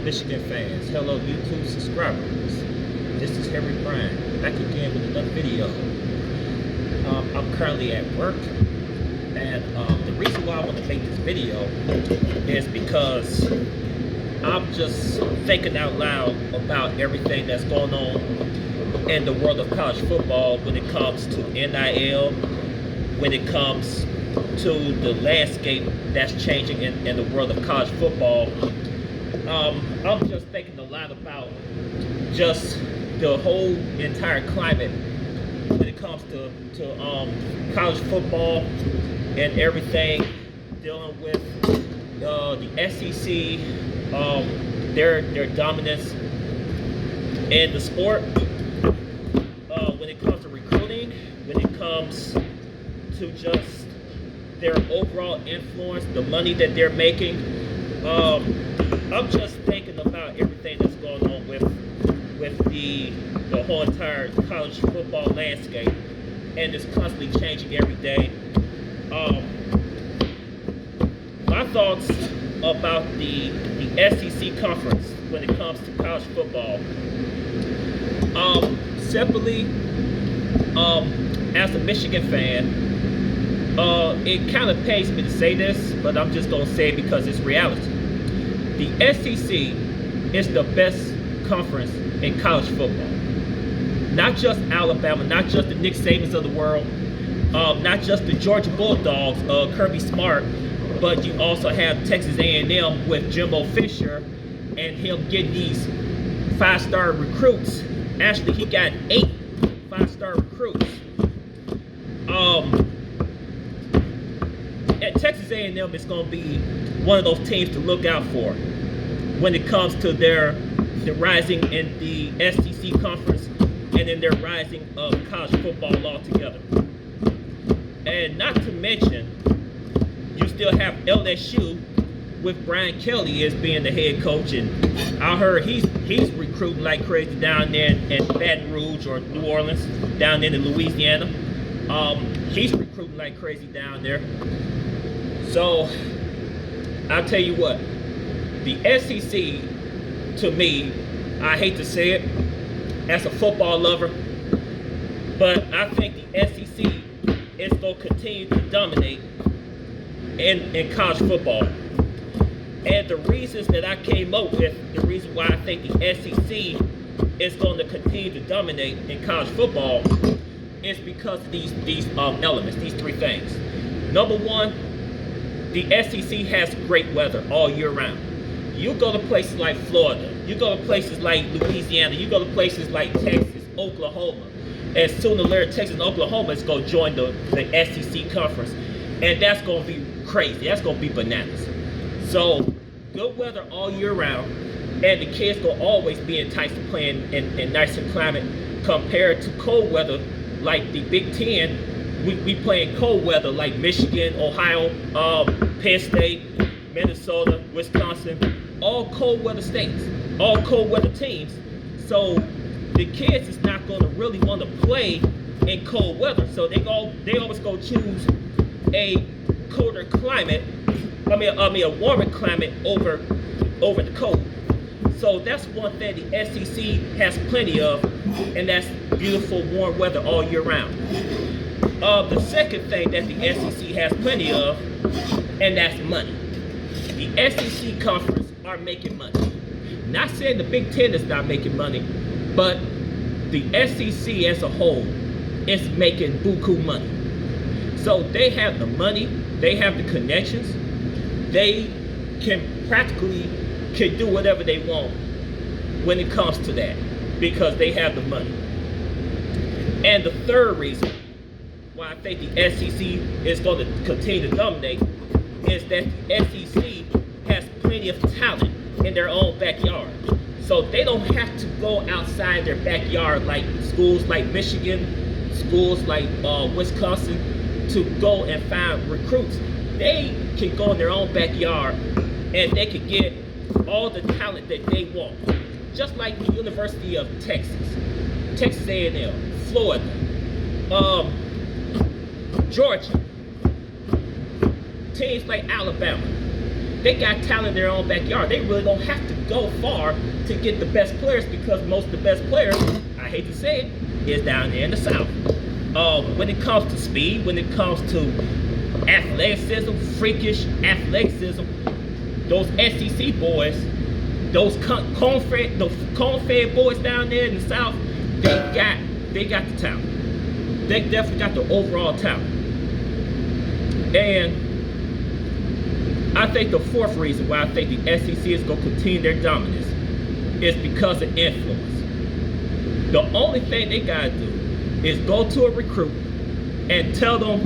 Michigan fans, hello YouTube subscribers. This is Harry Bryan, back again with another video. I'm currently at work, and the reason why I want to make this video is because I'm just thinking out loud about everything that's going on in the world of college football when it comes to NIL, when it comes to the landscape that's changing in the world of college football. I'm just thinking a lot about just the whole entire climate when it comes to college football and everything dealing with the SEC, their dominance in the sport, when it comes to recruiting, when it comes to just their overall influence, the money that they're making. I'm just thinking about everything that's going on with the whole entire college football landscape, and it's constantly changing every day. My thoughts about the SEC conference when it comes to college football. Simply, as a Michigan fan, it kind of pains me to say this, but I'm just going to say it because it's reality. The SEC is the best conference in college football. Not just Alabama, not just the Nick Sabans of the world, not just the Georgia Bulldogs, Kirby Smart, but you also have Texas A&M with Jimbo Fisher and him getting these 5-star recruits. Actually, he got 8 5-star recruits. At Texas A&M is going to be one of those teams to look out for when it comes to the rising in the SEC conference and in their rising of college football altogether. And not to mention, you still have LSU with Brian Kelly as being the head coach, and I heard he's recruiting like crazy down there in Baton Rouge or New Orleans, down there in Louisiana. He's recruiting like crazy down there. So I'll tell you what, the SEC, to me, I hate to say it as a football lover, but I think the SEC is going to continue to dominate in college football. And the reasons that I came up with, the reason why I think the SEC is going to continue to dominate in college football is because of these elements, these 3 things. Number one, the SEC has great weather all year round. You go to places like Florida, you go to places like Louisiana, you go to places like Texas, Oklahoma, and sooner or later Texas and Oklahoma is going to join the SEC conference, and that's going to be crazy. That's going to be bananas. So good weather all year round, and the kids will always be enticed to play in nicer climate compared to cold weather like the Big Ten. We play in cold weather like Michigan, Ohio, Penn State, Minnesota, Wisconsin, all cold weather states, all cold weather teams. So the kids is not going to really want to play in cold weather. So they always go choose a colder climate. A warmer climate over the cold. So that's one thing the SEC has plenty of, and that's beautiful warm weather all year round. The second thing that the SEC has plenty of, and that's money. The SEC conference are making money. Not saying the Big Ten is not making money, but the SEC as a whole is making buku money. So they have the money, they have the connections, they can practically do whatever they want when it comes to that, because they have the money. And the third reason why I think the SEC is going to continue to dominate is that the SEC has plenty of talent in their own backyard. So they don't have to go outside their backyard like schools like Michigan, schools like Wisconsin, to go and find recruits. They can go in their own backyard and they can get all the talent that they want. Just like the University of Texas, Texas A&M, Florida, Georgia, teams like Alabama. they got talent in their own backyard. They really don't have to go far to get the best players, because most of the best players, I hate to say it, is down there in the South. When it comes to speed, when it comes to athleticism, freakish athleticism, those SEC boys, those corn-fed boys down there in the South, they got the talent. They definitely got the overall talent. And I think the fourth reason why I think the SEC is going to continue their dominance is because of influence. The only thing they got to do is go to a recruit and tell them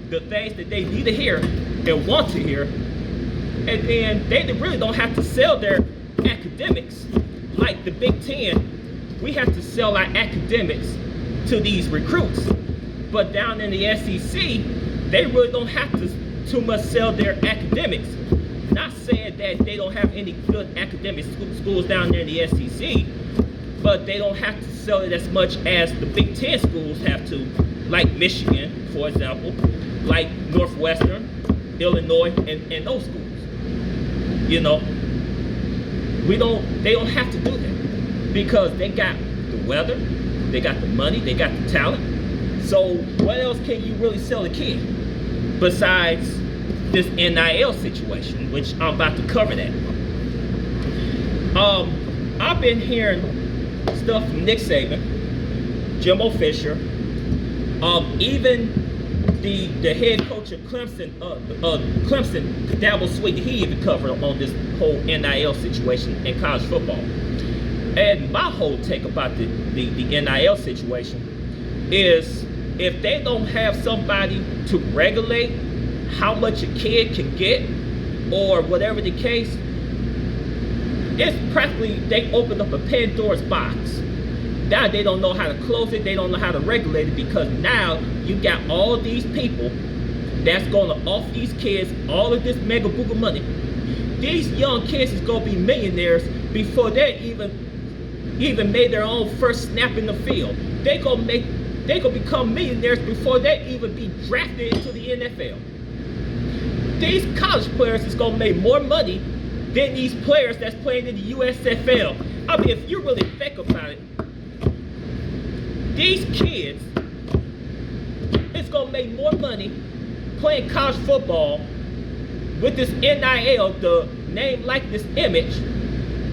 the things that they need to hear and want to hear, and then they really don't have to sell their academics like the Big Ten. We have to sell our academics to these recruits, but down in the SEC, they really don't have to too much sell their academics. Not saying that they don't have any good academic schools down there in the SEC, but they don't have to sell it as much as the Big Ten schools have to, like Michigan, for example, like Northwestern, Illinois, and those schools. You know, they don't have to do that, because they got the weather, they got the money, they got the talent. So what else can you really sell a kid besides this NIL situation, which I'm about to cover that. I've been hearing stuff from Nick Saban, Jimbo Fisher, even the head coach of Clemson, Dabo Sweet, he even covered on this whole NIL situation in college football. And my whole take about the NIL situation is, if they don't have somebody to regulate how much a kid can get, or whatever the case, it's practically, they opened up a Pandora's box. Now they don't know how to close it, they don't know how to regulate it, because now you got all these people that's gonna offer these kids all of this mega booga money. These young kids is gonna be millionaires before they even made their own first snap in the field. They gonna become millionaires before they even be drafted into the NFL. These college players is gonna make more money than these players that's playing in the USFL. I mean, if you really think about it, these kids is gonna make more money playing college football with this NIL, the name, likeness, image,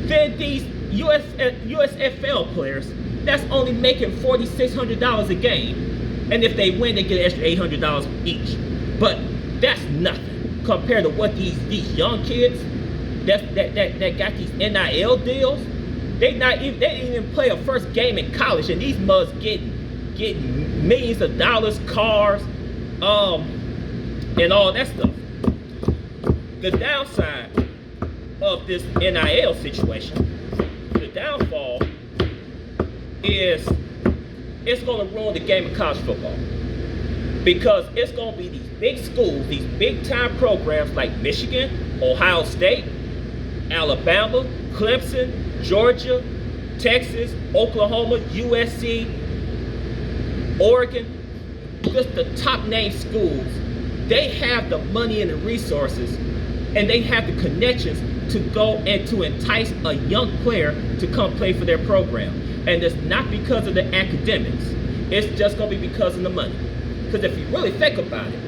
than these USFL players that's only making $4,600 a game. And if they win, they get an extra $800 each. But that's nothing compared to what these young kids that got these NIL deals. They didn't even play a first game in college, and these mugs getting millions of dollars, cars, and all that stuff. The downside of this NIL situation, the downfall is it's going to ruin the game of college football, because it's going to be these big schools, these big time programs like Michigan, Ohio State, Alabama, Clemson, Georgia, Texas, Oklahoma, USC, Oregon, just the top name schools. They have the money and the resources, and they have the connections to go and to entice a young player to come play for their program. And it's not because of the academics. It's just going to be because of the money. Because if you really think about it,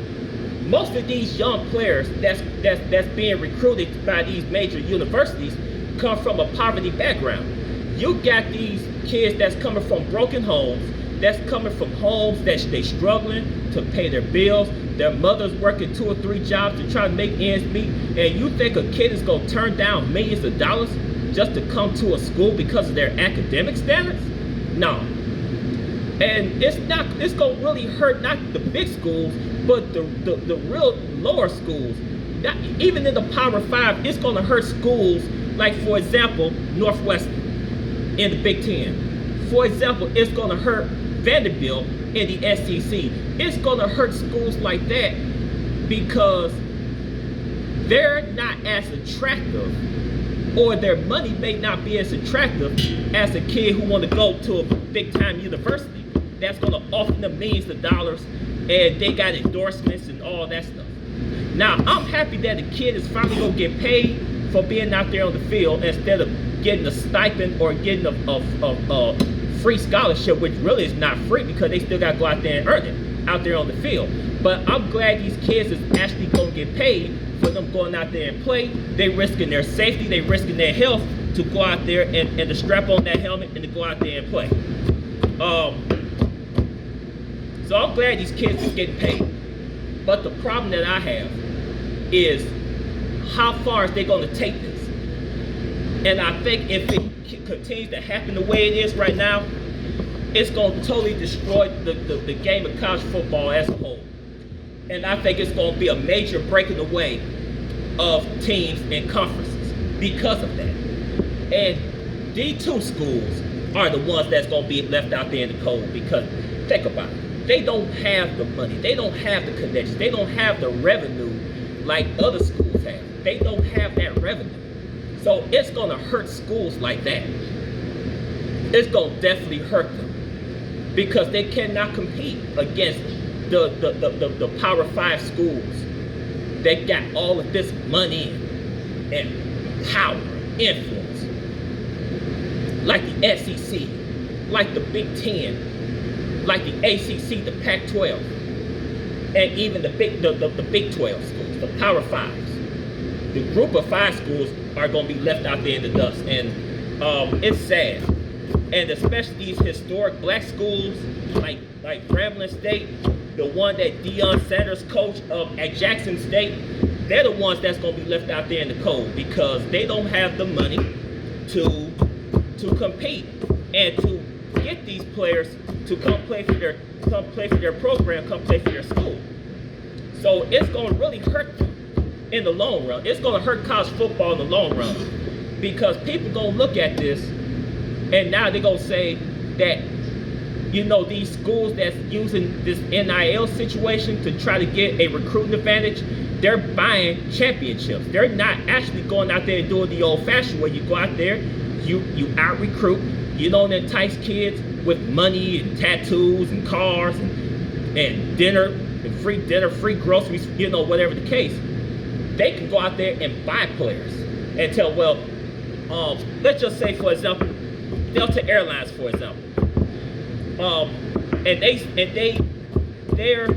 most of these young players that's being recruited by these major universities come from a poverty background. You got these kids that's coming from broken homes, that's coming from homes that they struggling to pay their bills. Their mother's working 2 or 3 jobs to try to make ends meet. And you think a kid is going to turn down millions of dollars just to come to a school because of their academic standards? No. And it's going to really hurt not the big schools, but the real lower schools. Even in the Power 5, it's going to hurt schools like, for example, Northwestern in the Big Ten. For example, it's going to hurt Vanderbilt in the SEC. It's going to hurt schools like that because they're not as attractive, or their money may not be as attractive as a kid who want to go to a big time university that's going to offer them millions of dollars, and they got endorsements and all that stuff. Now, I'm happy that the kid is finally going to get paid for being out there on the field instead of getting a stipend or getting a free scholarship, which really is not free because they still got to go out there and earn it out there on the field. But I'm glad these kids is actually going to get paid for them going out there and play. They risking their safety, they risking their health to go out there and to strap on that helmet and to go out there and play. So I'm glad these kids is getting paid. But the problem that I have is how far is they going to take this? And I think if it continues to happen the way it is right now, it's going to totally destroy the game of college football as a whole. And I think it's going to be a major breaking away of teams and conferences because of that. And D2 schools are the ones that's going to be left out there in the cold because, think about it, they don't have the money, they don't have the connections, they don't have the revenue like other schools have. They don't have that revenue. So it's going to hurt schools like that. It's going to definitely hurt them because they cannot compete against the Power 5 schools that got all of this money and power, influence, like the SEC, like the Big Ten, like the ACC, the Pac-12, and even the Big 12 schools, the Power 5s. The group of 5 schools are going to be left out there in the dust, and it's sad. And especially these historic black schools like Grambling State, the one that Deion Sanders coached at Jackson State, they're the ones that's going to be left out there in the cold because they don't have the money to compete and to get these players to come play for their program, come play for their school. So it's going to really hurt them in the long run. It's going to hurt college football in the long run because people are going to look at this and now they're going to say that, you know, these schools that's using this NIL situation to try to get a recruiting advantage, they're buying championships. They're not actually going out there and doing the old-fashioned way. You go out there, you out-recruit, you know, and entice kids with money and tattoos and cars and dinner, and free groceries, you know, whatever the case. They can go out there and buy players and tell, well, let's just say, for example, Delta Airlines, for example. They're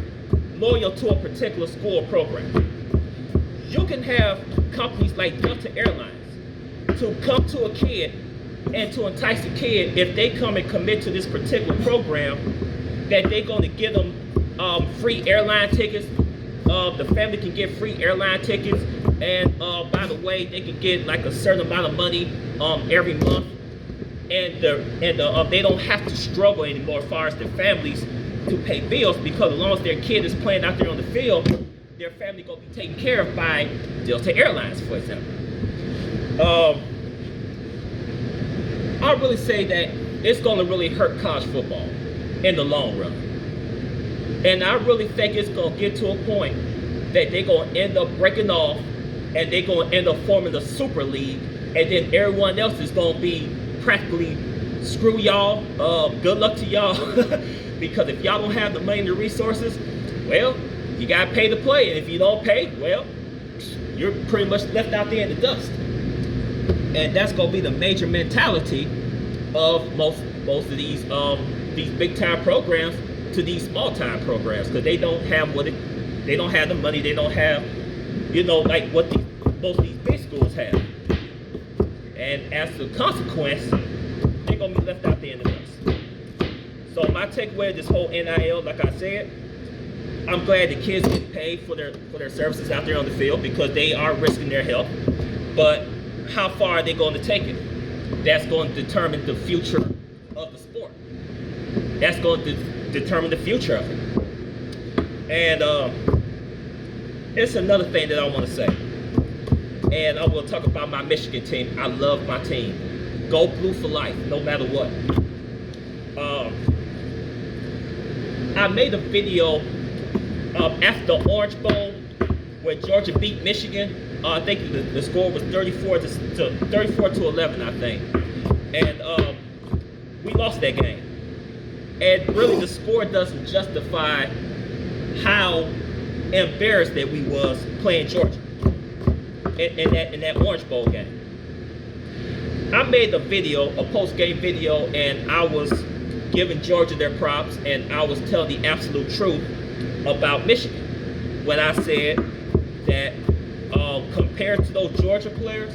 loyal to a particular school or program. You can have companies like Delta Airlines to come to a kid and to entice a kid, if they come and commit to this particular program, that they're going to give them free airline tickets. The family can get free airline tickets, and by the way, they can get like a certain amount of money every month. And they don't have to struggle anymore as far as their families to pay bills, because as long as their kid is playing out there on the field, their family gonna be taken care of by Delta Airlines, for example. I'll really say that it's gonna really hurt college football in the long run. And I really think it's gonna get to a point that they're gonna end up breaking off and they're gonna end up forming the Super League, and then everyone else is gonna be practically screw y'all, good luck to y'all, because if y'all don't have the money and the resources, well, you gotta pay to play, and if you don't pay, well, you're pretty much left out there in the dust. And that's gonna be the major mentality of most of these big time programs to these small time programs, because they don't have they don't have the money, they don't have, you know, like what most of these big schools have. And as a consequence, they're gonna be left out there in the dust. So my takeaway of this whole NIL, like I said, I'm glad the kids get paid for their services out there on the field because they are risking their health. But how far are they going to take it? That's going to determine the future of the sport. That's going to determine the future of it. And it's another thing that I want to say. And I will talk about my Michigan team. I love my team. Go blue for life, no matter what. I made a video after the Orange Bowl where Georgia beat Michigan. I think the score was 34 to 11, I think. And we lost that game. And really the score doesn't justify how embarrassed that we was playing Georgia in that Orange Bowl game. I made a video, a post-game video, and I was giving Georgia their props, and I was telling the absolute truth about Michigan when I said that compared to those Georgia players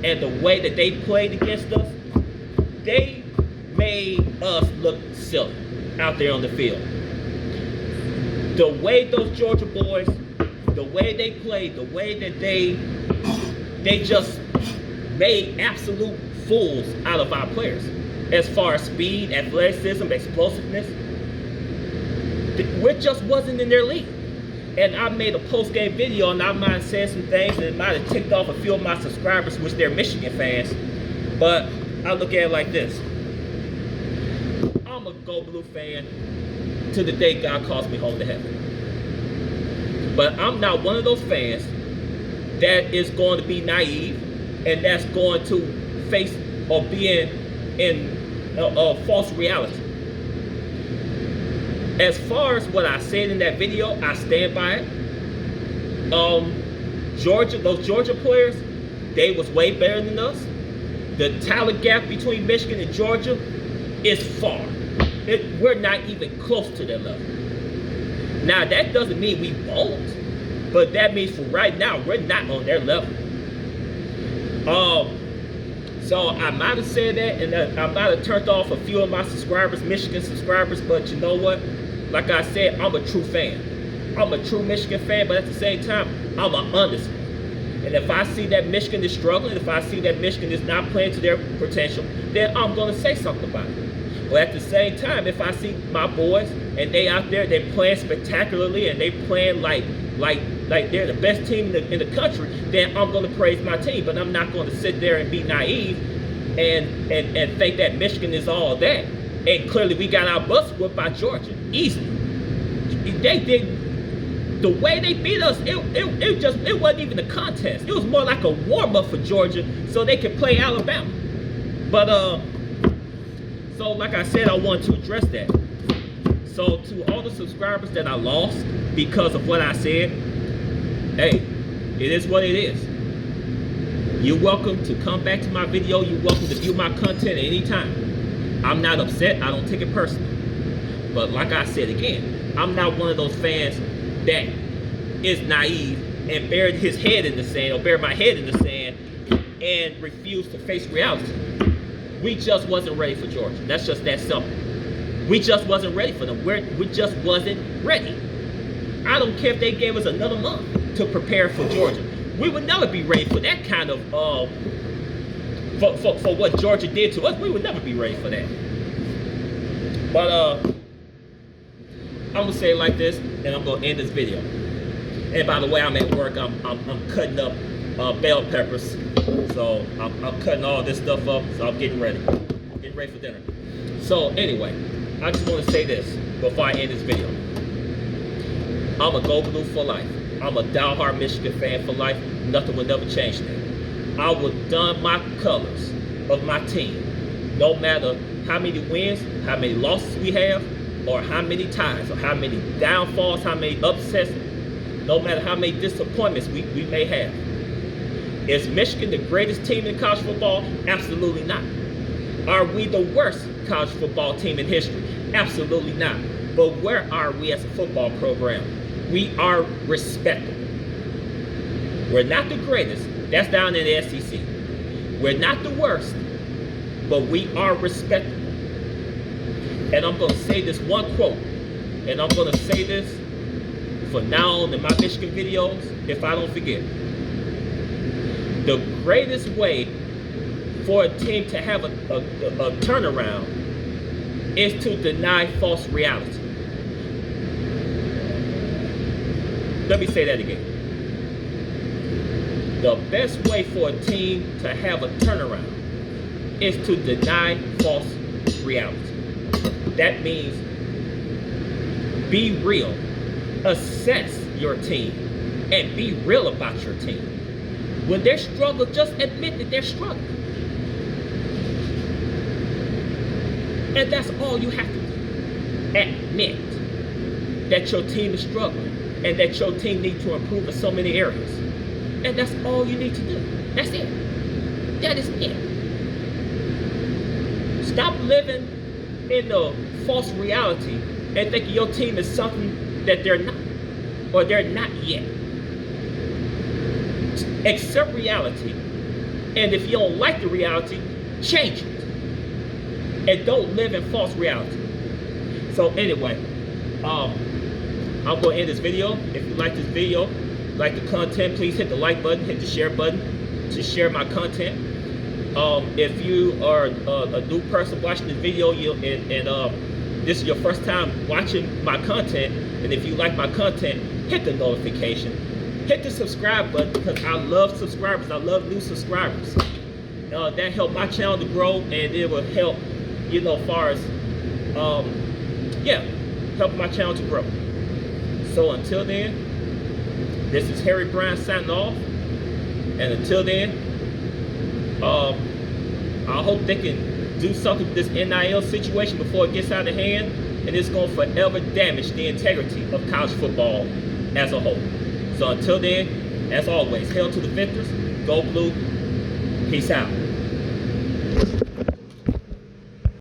and the way that they played against us, they made us look silly out there on the field. The way those Georgia boys, the way they played, the way that they just made absolute fools out of our players. As far as speed, athleticism, explosiveness, we just wasn't in their league. And I made a post-game video, and I might have said some things that might have ticked off a few of my subscribers, which they're Michigan fans. But I look at it like this. I'm a Go Blue fan to the day God calls me home to heaven. But I'm not one of those fans that is going to be naive and that's going to face or be in a false reality. As far as what I said in that video, I stand by it. Those Georgia players, they was way better than us. The talent gap between Michigan and Georgia is far. We're not even close to their level. Now, that doesn't mean we won't, but that means for right now, we're not on their level. So I might have said that, and I might have turned off a few of my subscribers, Michigan subscribers, but you know what? Like I said, I'm a true fan. I'm a true Michigan fan, but at the same time, I'm an underdog. And if I see that Michigan is struggling, if I see that Michigan is not playing to their potential, then I'm going to say something about it. But at the same time, if I see my boys and they out there, they playing spectacularly and they playing like they're the best team in the country, then I'm going to praise my team. But I'm not going to sit there and be naive and think that Michigan is all that. And clearly we got our butts whipped by Georgia easily. They did the way they beat us. It wasn't even a contest. It was more like a warm up for Georgia so they could play Alabama. But so like I said, I wanted to address that. So to all the subscribers that I lost because of what I said, hey, it is what it is. You're welcome to come back to my video. You're welcome to view my content at any time. I'm not upset. I don't take it personally. But like I said again, I'm not one of those fans that is naive and buried his head in the sand or buried my head in the sand and refused to face reality. We just wasn't ready for Georgia. That's just that simple. We just wasn't ready for them. We just wasn't ready. I don't care if they gave us another month to prepare for Georgia. We would never be ready for that kind of for what Georgia did to us. We would never be ready for that. But I'm gonna say it like this, and I'm gonna end this video. And by the way, I'm at work. I'm cutting up bell peppers, so I'm cutting all this stuff up. So I'm getting ready for dinner. So anyway, I just want to say this before I end this video. I'm a Go Blue for life. I'm a diehard Michigan fan for life. Nothing will never change that. I will don my colors of my team, no matter how many wins, how many losses we have, or how many ties, or how many downfalls, how many upsets, no matter how many disappointments we may have. Is Michigan the greatest team in college football? Absolutely not. Are we the worst college football team in history? Absolutely not. But where are we as a football program? We are respectable. We're not the greatest. That's down in the SEC. We're not the worst, but we are respectable. And I'm going to say this one quote, and I'm going to say this for now on in my Michigan videos, if I don't forget. The greatest way for a team to have a turnaround is to deny false reality. Let me say that again. The best way for a team to have a turnaround is to deny false reality. That means be real. Assess your team and be real about your team. When they're struggling, just admit that they're struggling. And that's all you have to do. Admit that your team is struggling. and that your team needs to improve in so many areas. And that's all you need to do. That's it. That is it. Stop living in the false reality and thinking your team is something that they're not, or they're not yet. Accept reality, and if you don't like the reality, change it. And don't live in false reality. So anyway, I'm going to end this video. If you like this video, like the content, please hit the like button, hit the share button to share my content. If you are a new person watching this video, this is your first time watching my content, and if you like my content, hit the notification, hit the subscribe button, because I love subscribers. I love new subscribers. That helps my channel to grow, and it will help, as far as help my channel to grow. So until then, this is Harry Brown signing off, and until then, I hope they can do something with this NIL situation before it gets out of hand, and it's going to forever damage the integrity of college football as a whole. So until then, as always, hail to the victors, go blue, peace out.